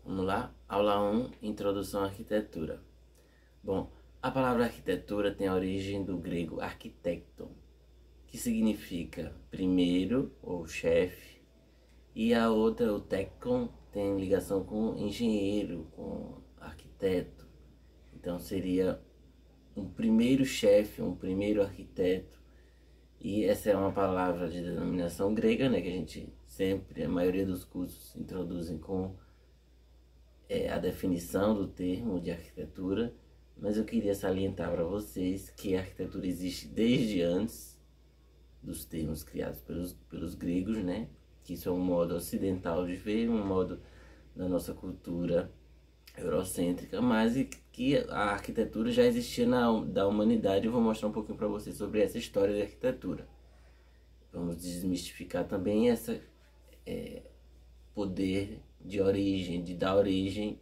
Vamos lá? Aula 1, Introdução à Arquitetura. Bom, a palavra arquitetura tem a origem do grego arquitecton, que significa primeiro ou chefe, e a outra, o tekton, tem ligação com engenheiro, com arquiteto. Então seria um primeiro chefe, um primeiro arquiteto. E essa é uma palavra de denominação grega, né, que a gente sempre, a maioria dos cursos introduzem com a definição do termo de arquitetura, mas eu queria salientar para vocês que a arquitetura existe desde antes dos termos criados pelos gregos, né? Que isso é um modo ocidental de ver, um modo da nossa cultura eurocêntrica, mas que a arquitetura já existia da humanidade. Eu vou mostrar um pouquinho para vocês sobre essa história de arquitetura. Vamos desmistificar também essa poder de origem, de dar origem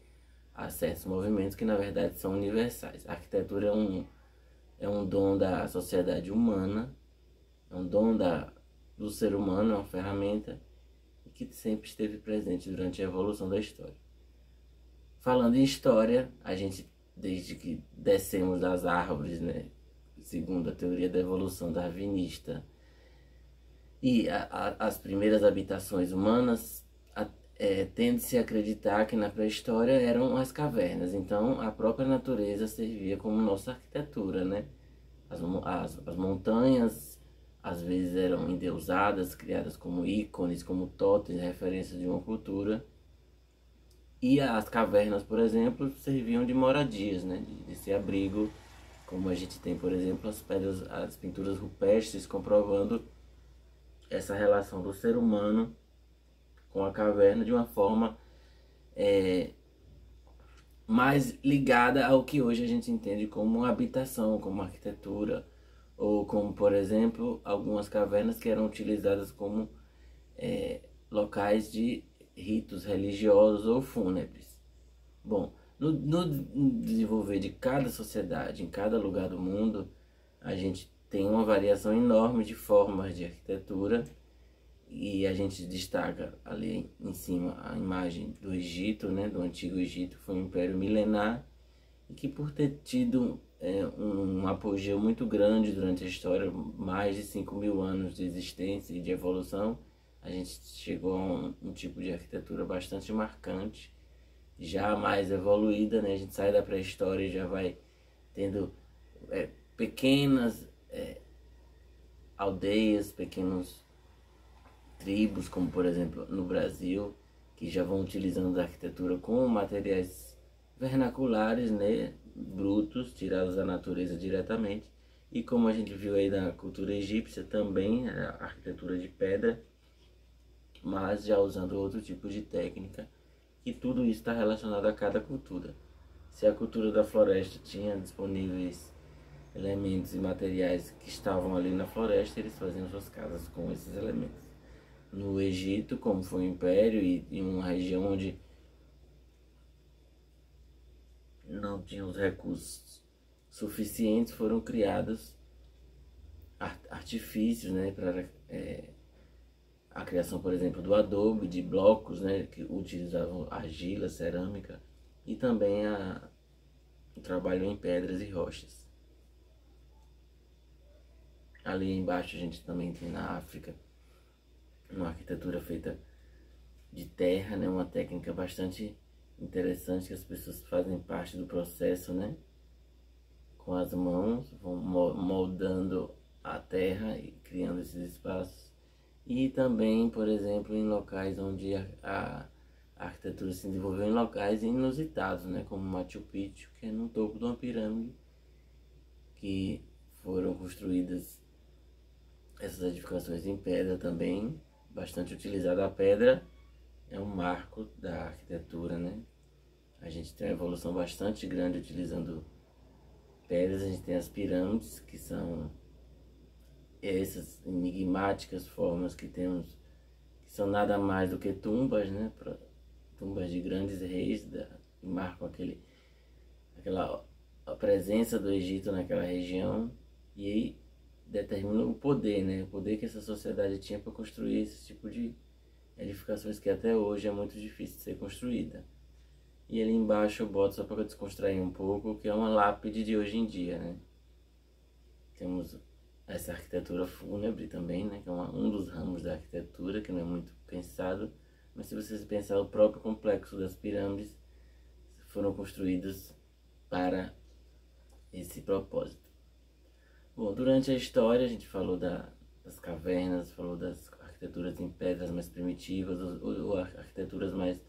a certos movimentos que na verdade são universais. A arquitetura é um dom da sociedade humana, é um dom do ser humano, é uma ferramenta que sempre esteve presente durante a evolução da história. Falando em história, a gente, desde que descemos das árvores, né, segundo a teoria da evolução darwinista, e as primeiras habitações humanas, tende-se a acreditar que na pré-história eram as cavernas. Então a própria natureza servia como nossa arquitetura, né? As montanhas às vezes eram endeusadas, criadas como ícones, como totens, referências de uma cultura. E as cavernas, por exemplo, serviam de moradias, né? Desse abrigo, como a gente tem, por exemplo, as pinturas rupestres comprovando essa relação do ser humano com a caverna de uma forma mais ligada ao que hoje a gente entende como habitação, como arquitetura, ou como, por exemplo, algumas cavernas que eram utilizadas como locais de ritos religiosos ou fúnebres. Bom, no desenvolver de cada sociedade, em cada lugar do mundo, a gente tem uma variação enorme de formas de arquitetura. E a gente destaca ali em cima a imagem do Egito, né, do Antigo Egito, foi um império milenar e que, por ter tido um apogeu muito grande durante a história, mais de 5.000 anos de existência e de evolução, a gente chegou a um tipo de arquitetura bastante marcante, já mais evoluída, né? A gente sai da pré-história e já vai tendo pequenas aldeias, pequenos tribos, como por exemplo no Brasil, que já vão utilizando a arquitetura com materiais vernaculares, né, brutos, tirados da natureza diretamente, e como a gente viu aí na cultura egípcia também, a arquitetura de pedra, mas já usando outro tipo de técnica, e tudo isso está relacionado a cada cultura. Se a cultura da floresta tinha disponíveis elementos e materiais que estavam ali na floresta, eles faziam suas casas com esses elementos. No Egito, como foi um império e em uma região onde não tinha os recursos suficientes, foram criados artifícios, né, para a criação, por exemplo, do adobe, de blocos, né, que utilizavam argila, cerâmica, e também o trabalho em pedras e rochas. Ali embaixo a gente também tem na África uma arquitetura feita de terra, né? Uma técnica bastante interessante que as pessoas fazem parte do processo, né? Com as mãos, vão moldando a terra e criando esses espaços. E também, por exemplo, em locais onde a arquitetura se desenvolveu em locais inusitados, né? Como Machu Picchu, que é no topo de uma pirâmide, que foram construídas essas edificações em pedra também, bastante utilizada a pedra, é um marco da arquitetura, né? A gente tem uma evolução bastante grande utilizando pedras. A gente tem as pirâmides, que são essas enigmáticas formas que temos, que são nada mais do que tumbas, né? Tumbas de grandes reis, que marcam a presença do Egito naquela região, e aí determina o poder, né? O poder que essa sociedade tinha para construir esse tipo de edificações que até hoje é muito difícil de ser construída. E ali embaixo eu boto, só para descontrair um pouco, que é uma lápide de hoje em dia, né? Temos essa arquitetura fúnebre também, né? Que é um dos ramos da arquitetura, que não é muito pensado. Mas se vocês pensar, o próprio complexo das pirâmides foram construídos para esse propósito. Bom, durante a história a gente falou das cavernas, falou das arquiteturas em pedras mais primitivas, ou arquiteturas mais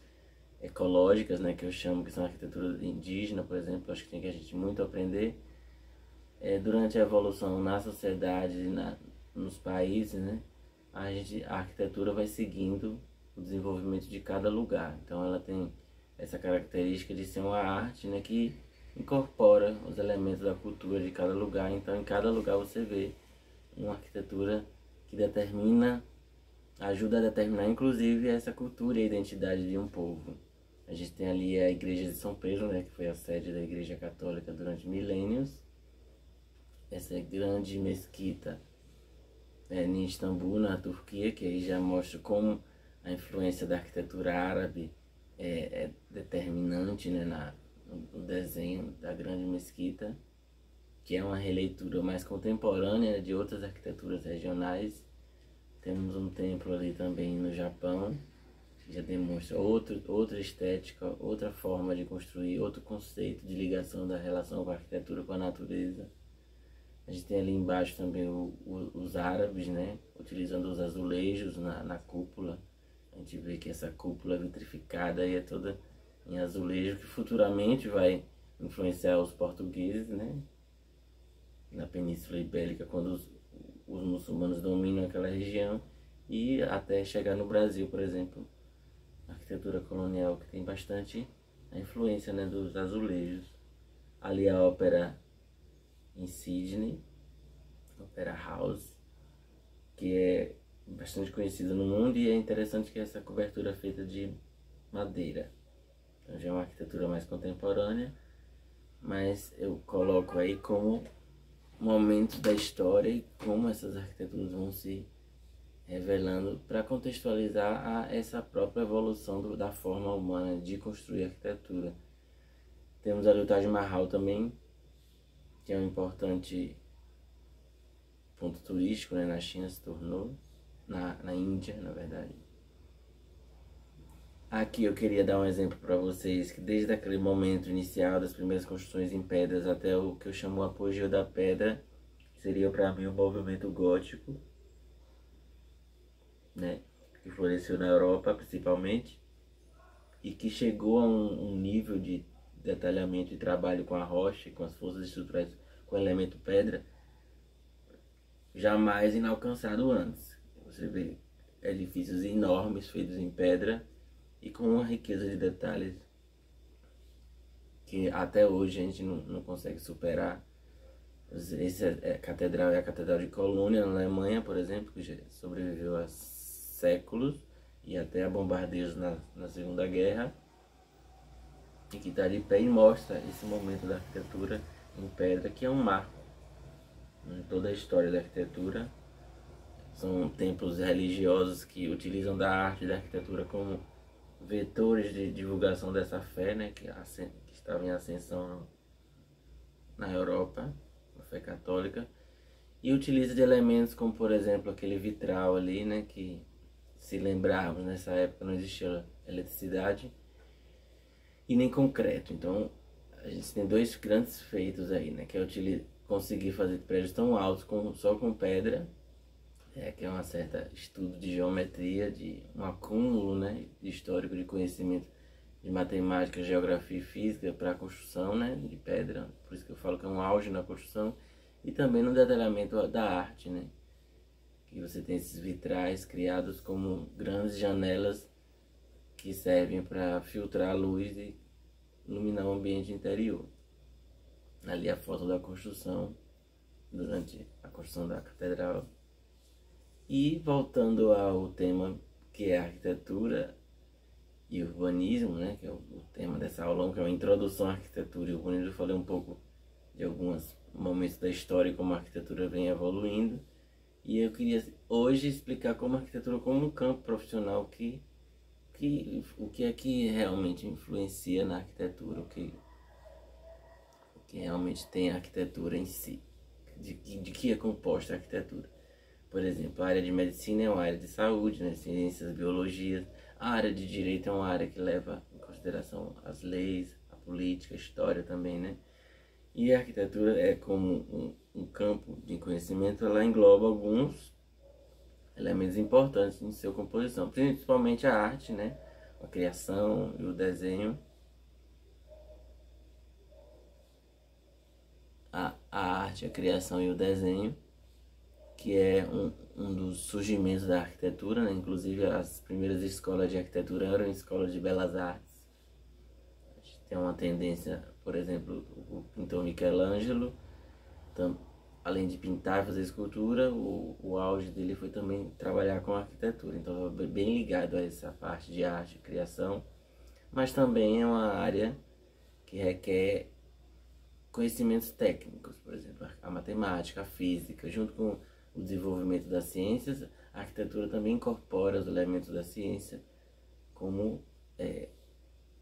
ecológicas, né, que eu chamo, que são arquiteturas indígenas, por exemplo. Acho que tem que a gente muito aprender. Durante a evolução na sociedade, nos países, né, a arquitetura vai seguindo o desenvolvimento de cada lugar. Então ela tem essa característica de ser uma arte, né, que incorpora os elementos da cultura de cada lugar. Então em cada lugar você vê uma arquitetura que ajuda a determinar inclusive essa cultura e a identidade de um povo. A gente tem ali a igreja de São Pedro, né, que foi a sede da Igreja Católica durante milênios. Essa grande mesquita em Istambul, na Turquia, que aí já mostra como a influência da arquitetura árabe é determinante, né, no desenho da grande mesquita, que é uma releitura mais contemporânea de outras arquiteturas regionais. Temos um templo ali também no Japão, que já demonstra outra estética, outra forma de construir, outro conceito de ligação da relação com a arquitetura com a natureza. A gente tem ali embaixo também os árabes, né, utilizando os azulejos na cúpula. A gente vê que essa cúpula vitrificada aí é toda em azulejo, que futuramente vai influenciar os portugueses, né, na Península Ibérica, quando os muçulmanos dominam aquela região, e até chegar no Brasil, por exemplo, a arquitetura colonial, que tem bastante a influência, né, dos azulejos. Ali a ópera em Sydney, Opera House, que é bastante conhecida no mundo, e é interessante que essa cobertura é feita de madeira. Então já é uma arquitetura mais contemporânea, mas eu coloco aí como momentos da história e como essas arquiteturas vão se revelando para contextualizar essa própria evolução da forma humana de construir arquitetura. Temos ali o Taj Mahal também, que é um importante ponto turístico, né, na China se tornou, na Índia, na verdade. Aqui eu queria dar um exemplo para vocês, que desde aquele momento inicial das primeiras construções em pedras até o que eu chamo o apogeu da pedra, que seria para mim o movimento gótico, né, que floresceu na Europa principalmente, e que chegou a um nível de detalhamento e trabalho com a rocha, com as forças estruturais, com o elemento pedra, jamais inalcançado antes. Você vê edifícios enormes feitos em pedra e com uma riqueza de detalhes que até hoje a gente não consegue superar. Essa catedral é a Catedral de Colônia, na Alemanha, por exemplo, que já sobreviveu há séculos e até a bombardeios na Segunda Guerra, e que está de pé e mostra esse momento da arquitetura em pedra, que é um marco em toda a história da arquitetura. São templos religiosos que utilizam da arte e da arquitetura como vetores de divulgação dessa fé, né, que estava em ascensão na Europa, a fé católica, e utiliza de elementos como, por exemplo, aquele vitral ali, né, que, se lembrarmos, nessa época não existia eletricidade e nem concreto. Então a gente tem dois grandes feitos aí, né, que é conseguir fazer prédios tão altos só com pedra, que é uma certa estudo de geometria, de um acúmulo, né, de histórico de conhecimento de matemática, geografia e física para a construção, né, de pedra. Por isso que eu falo que é um auge na construção, e também no detalhamento da arte, né, que você tem esses vitrais criados como grandes janelas que servem para filtrar a luz e iluminar o ambiente interior. Ali a foto da construção, durante a construção da catedral. E voltando ao tema que é a arquitetura e urbanismo, né, que é o tema dessa aula, que é uma introdução à arquitetura e urbanismo, eu falei um pouco de alguns momentos da história e como a arquitetura vem evoluindo. E eu queria hoje explicar como a arquitetura como um campo profissional que o que é que realmente influencia na arquitetura, o que realmente tem a arquitetura em si, de que é composta a arquitetura. Por exemplo, a área de medicina é uma área de saúde, né? Ciências, biologias. A área de direito é uma área que leva em consideração as leis, a política, a história também, né? E a arquitetura é como um campo de conhecimento, ela engloba alguns elementos importantes em sua composição, principalmente a arte, né? A criação e o desenho. A arte, a criação e o desenho, que é um dos surgimentos da arquitetura, né? Inclusive as primeiras escolas de arquitetura eram escolas de belas artes. A gente tem uma tendência, por exemplo, o pintor Michelangelo, além de pintar e fazer escultura, o auge dele foi também trabalhar com arquitetura. Então é bem ligado a essa parte de arte e criação, mas também é uma área que requer conhecimentos técnicos, por exemplo, a matemática, a física, junto com o desenvolvimento das ciências, a arquitetura também incorpora os elementos da ciência como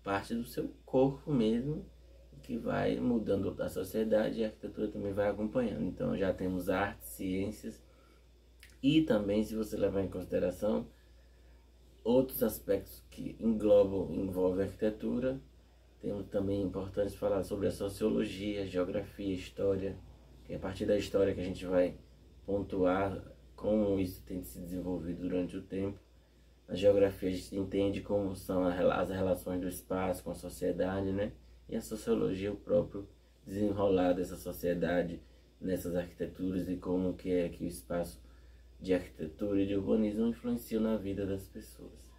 parte do seu corpo mesmo, que vai mudando a sociedade e a arquitetura também vai acompanhando. Então já temos artes, ciências e também, se você levar em consideração, outros aspectos que envolvem a arquitetura. Temos também importante falar sobre a sociologia, geografia, história, que é a partir da história que a gente vai pontuar como isso tem se desenvolvido durante o tempo. A geografia a gente entende como são as relações do espaço com a sociedade, né? E a sociologia, o próprio desenrolar dessa sociedade nessas arquiteturas e como que é que o espaço de arquitetura e de urbanismo influencia na vida das pessoas.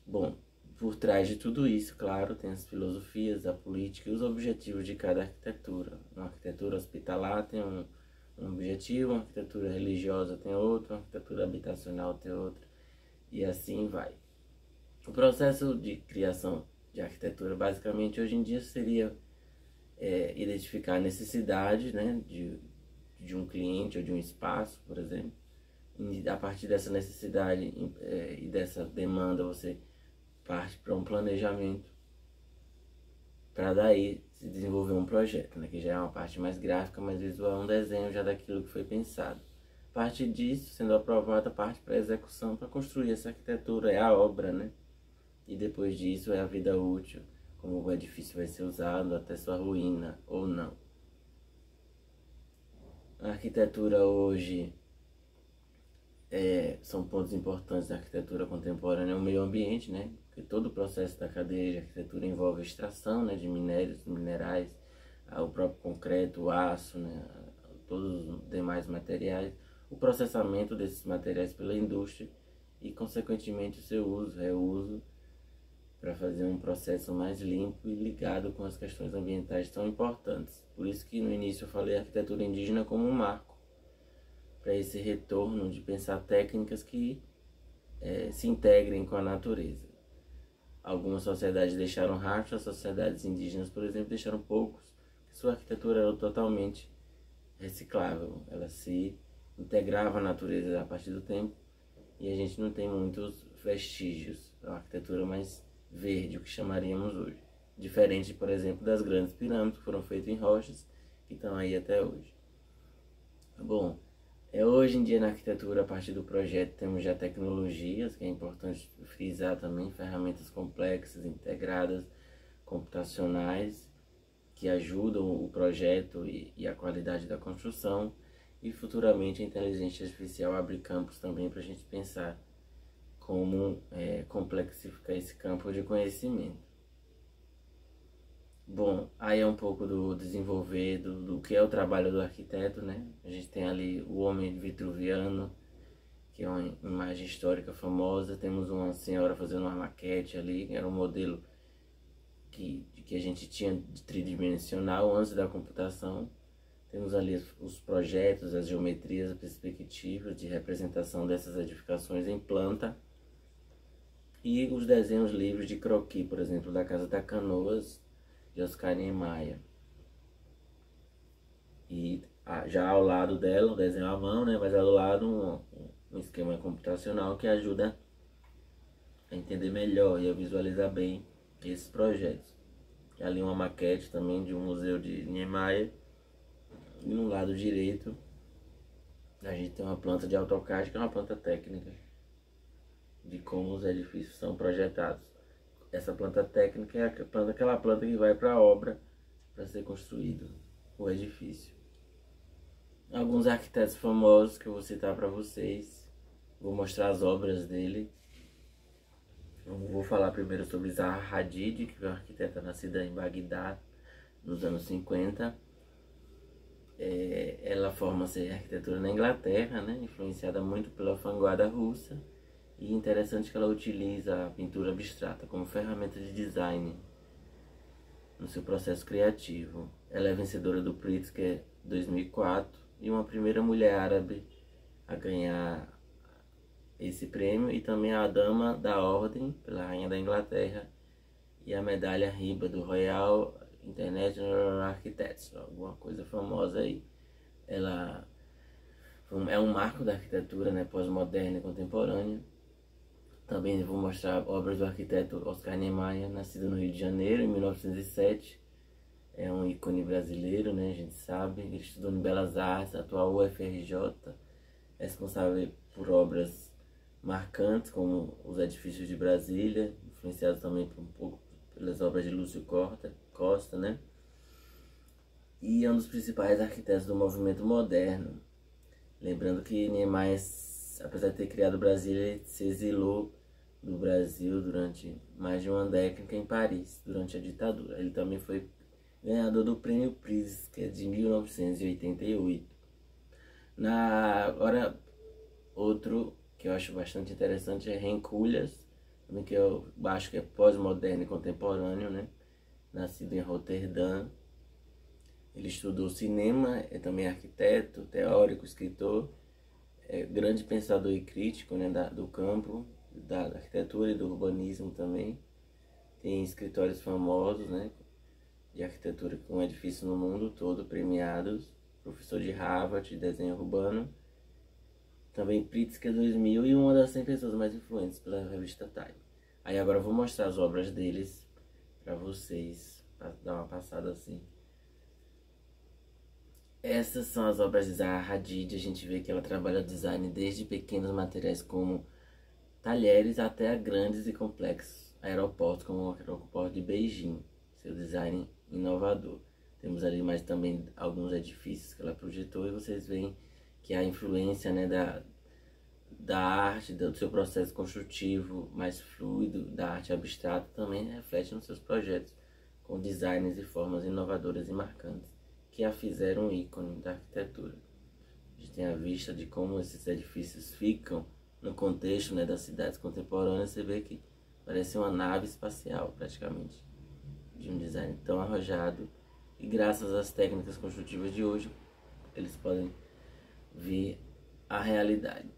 Bom, por trás de tudo isso, claro, tem as filosofias, a política e os objetivos de cada arquitetura. Uma arquitetura hospitalar tem um objetivo, uma arquitetura religiosa tem outro, uma arquitetura habitacional tem outro, e assim vai. O processo de criação de arquitetura, basicamente, hoje em dia seria identificar a necessidade, né, de um cliente ou de um espaço, por exemplo. E a partir dessa necessidade e dessa demanda, você parte para um planejamento, para daí se desenvolver um projeto, né, que já é uma parte mais gráfica, mais visual, um desenho já daquilo que foi pensado. A partir disso, sendo aprovada, parte para a execução, para construir essa arquitetura, é a obra, né? E depois disso é a vida útil, como o edifício vai ser usado até sua ruína ou não. A arquitetura hoje são pontos importantes da arquitetura contemporânea, o meio ambiente, né? Porque todo o processo da cadeia de arquitetura envolve a extração, né, de minérios, minerais, o próprio concreto, o aço, né, todos os demais materiais, o processamento desses materiais pela indústria e, consequentemente, o seu uso, reuso, para fazer um processo mais limpo e ligado com as questões ambientais tão importantes. Por isso que no início eu falei a arquitetura indígena como um marco para esse retorno de pensar técnicas que se integrem com a natureza. Algumas sociedades deixaram rastros, as sociedades indígenas, por exemplo, deixaram poucos, sua arquitetura era totalmente reciclável, ela se integrava à natureza a partir do tempo e a gente não tem muitos vestígios, é uma arquitetura mais verde, o que chamaríamos hoje. Diferente, por exemplo, das grandes pirâmides que foram feitas em rochas, que estão aí até hoje. Bom, hoje em dia na arquitetura, a partir do projeto, temos já tecnologias, que é importante frisar também, ferramentas complexas, integradas, computacionais, que ajudam o projeto e a qualidade da construção, e futuramente a inteligência artificial abre campos também para a gente pensar como complexificar esse campo de conhecimento. Bom, aí é um pouco do desenvolver do que é o trabalho do arquiteto, né? A gente tem ali o Homem Vitruviano, que é uma imagem histórica famosa. Temos uma senhora fazendo uma maquete ali, que era um modelo que a gente tinha de tridimensional antes da computação. Temos ali os projetos, as geometrias, as perspectivas de representação dessas edificações em planta. E os desenhos livres de croquis, por exemplo, da Casa da Canoas, de Oscar Niemeyer. E já ao lado dela, um desenho à mão, né? Mas ao lado um esquema computacional que ajuda a entender melhor e a visualizar bem esses projetos. E ali uma maquete também de um museu de Niemeyer. E no lado direito a gente tem uma planta de AutoCAD, que é uma planta técnica de como os edifícios são projetados. Essa planta técnica é aquela planta que vai para a obra para ser construído o edifício. Alguns arquitetos famosos que eu vou citar para vocês. Vou mostrar as obras dele. Eu vou falar primeiro sobre Zaha Hadid, que é uma arquiteta nascida em Bagdá nos anos 50. Ela forma-se em arquitetura na Inglaterra, né? Influenciada muito pela vanguarda russa. E interessante que ela utiliza a pintura abstrata como ferramenta de design no seu processo criativo. Ela é vencedora do Pritzker 2004 e uma primeira mulher árabe a ganhar esse prêmio, e também a Dama da Ordem pela Rainha da Inglaterra e a medalha RIBA do Royal International Architects, alguma coisa famosa aí. Ela é um marco da arquitetura, né, pós-moderna e contemporânea. Também vou mostrar obras do arquiteto Oscar Niemeyer, nascido no Rio de Janeiro em 1907. É um ícone brasileiro, né, a gente sabe. Ele estudou em Belas Artes, atual UFRJ, responsável por obras marcantes como os edifícios de Brasília, influenciados também um pouco pelas obras de Lúcio Costa, né? E é um dos principais arquitetos do movimento moderno. Lembrando que Niemeyer, apesar de ter criado Brasília, ele se exilou do Brasil durante mais de uma década em Paris, durante a ditadura. Ele também foi ganhador do Prêmio Prize, que é de 1988. Agora, outro que eu acho bastante interessante é Renkulhas, também, que eu acho que é pós-moderno e contemporâneo, né? Nascido em Roterdã. Ele estudou cinema, é também arquiteto, teórico, escritor, grande pensador e crítico, né, do campo, da arquitetura e do urbanismo também. Tem escritórios famosos, né, de arquitetura com edifícios no mundo todo premiados. Professor de Harvard de desenho urbano. Também Pritzker 2000 e uma das 100 pessoas mais influentes pela revista Time. Aí agora eu vou mostrar as obras deles para vocês, para dar uma passada assim. Essas são as obras de Zaha Hadid. A gente vê que ela trabalha design desde pequenos materiais como talheres até grandes e complexos aeroportos, como o aeroporto de Beijing. Seu design inovador. Temos ali mais também alguns edifícios que ela projetou, e vocês veem que a influência, né, da arte, do seu processo construtivo mais fluido, da arte abstrata, também reflete nos seus projetos, com designs e formas inovadoras e marcantes, que a fizeram um ícone da arquitetura. A gente tem a vista de como esses edifícios ficam no contexto, né, das cidades contemporâneas. Você vê que parece uma nave espacial, praticamente, de um design tão arrojado. E graças às técnicas construtivas de hoje, eles podem ver a realidade.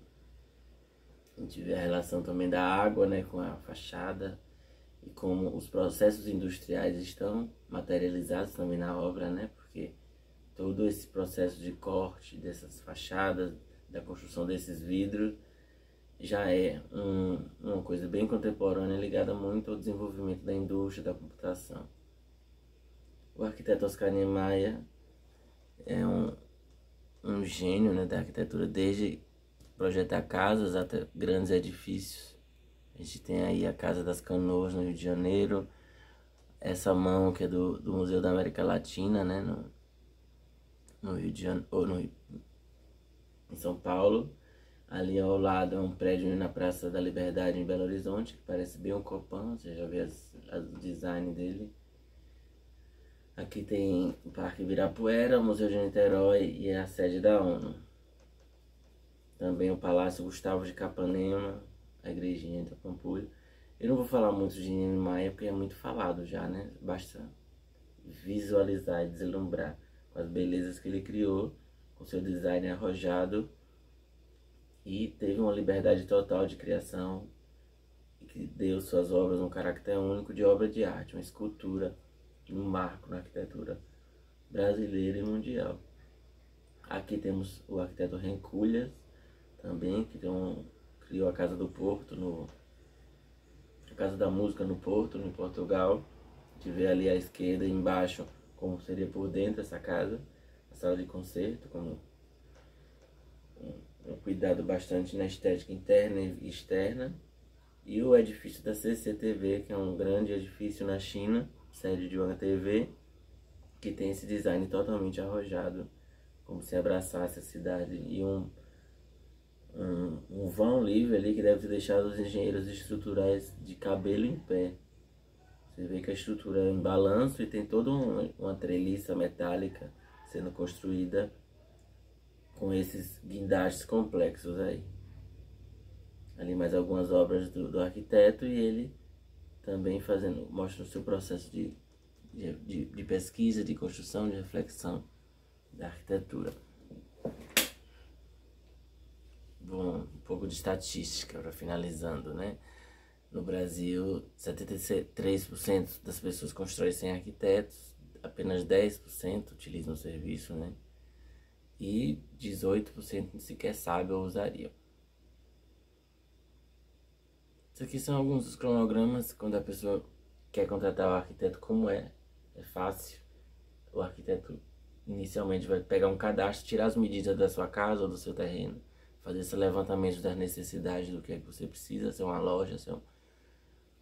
A gente vê a relação também da água, né, com a fachada, e como os processos industriais estão materializados também na obra, né, porque todo esse processo de corte dessas fachadas, da construção desses vidros, já é uma coisa bem contemporânea, ligada muito ao desenvolvimento da indústria da computação. O arquiteto Oscar Niemeyer é um gênio, né, da arquitetura, desde projetar casas até grandes edifícios. A gente tem aí a Casa das Canoas no Rio de Janeiro, essa mão que é do Museu da América Latina, né, no Rio de Janeiro, ou em São Paulo. Ali ao lado é um prédio na Praça da Liberdade em Belo Horizonte, que parece bem um Copan, você já vê o design dele. Aqui tem o Parque Ibirapuera, o Museu de Niterói e a sede da ONU. Também o Palácio Gustavo de Capanema, a igrejinha da Pampulha. Eu não vou falar muito de Niemeyer porque é muito falado já, né? Basta visualizar e deslumbrar com as belezas que ele criou, com seu design arrojado, e teve uma liberdade total de criação, que deu suas obras um caráter único de obra de arte, uma escultura, um marco na arquitetura brasileira e mundial. Aqui temos o arquiteto Renkulhas, também, que criou a Casa do Porto Casa da Música no Porto, em Portugal. A gente vê ali à esquerda e embaixo como seria por dentro essa casa, a sala de concerto, como um cuidado bastante na estética interna e externa. E o edifício da CCTV, que é um grande edifício na China, sede de uma TV, que tem esse design totalmente arrojado, como se abraçasse a cidade, e um vão livre ali que deve ter deixado os engenheiros estruturais de cabelo em pé. Você vê que a estrutura é em balanço e tem toda uma treliça metálica sendo construída com esses guindastes complexos aí. Ali mais algumas obras do arquiteto e ele também mostra o seu processo de pesquisa, de construção, de reflexão da arquitetura. Bom, um pouco de estatística para finalizando, né? No Brasil, 73% das pessoas constroem sem arquitetos, apenas 10% utilizam o serviço, né? E 18% sequer sabem ou usariam. Isso aqui são alguns dos cronogramas quando a pessoa quer contratar o arquiteto, como é fácil. O arquiteto inicialmente vai pegar um cadastro, tirar as medidas da sua casa ou do seu terreno, fazer esse levantamento das necessidades do que é que você precisa, se é uma loja, se é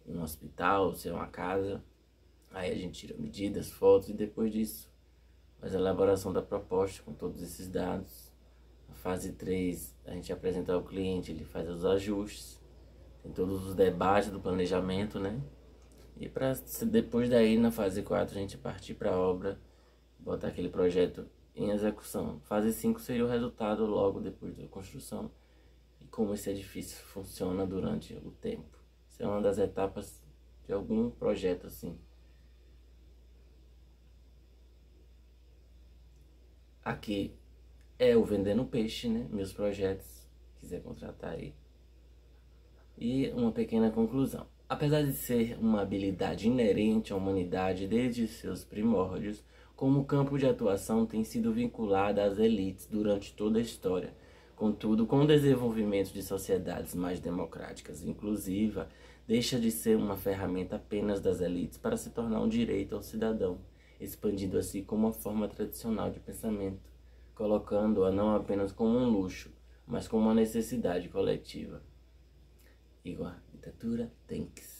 um hospital, se é uma casa. Aí a gente tira medidas, fotos e depois disso faz a elaboração da proposta com todos esses dados. Na fase 3 a gente apresenta ao cliente, ele faz os ajustes, tem todos os debates do planejamento, né? E para depois daí, na fase 4, a gente partir para a obra, botar aquele projeto em execução. Fase 5 seria o resultado logo depois da construção e como esse edifício funciona durante o tempo. Isso é uma das etapas de algum projeto assim. Aqui é o Vendendo Peixe, né? Meus projetos, quiser contratar aí. E uma pequena conclusão. Apesar de ser uma habilidade inerente à humanidade desde seus primórdios, como campo de atuação tem sido vinculada às elites durante toda a história. Contudo, com o desenvolvimento de sociedades mais democráticas e inclusivas, deixa de ser uma ferramenta apenas das elites para se tornar um direito ao cidadão, expandindo assim como uma forma tradicional de pensamento, colocando-a não apenas como um luxo, mas como uma necessidade coletiva. Igor, arquitetura tem que ser.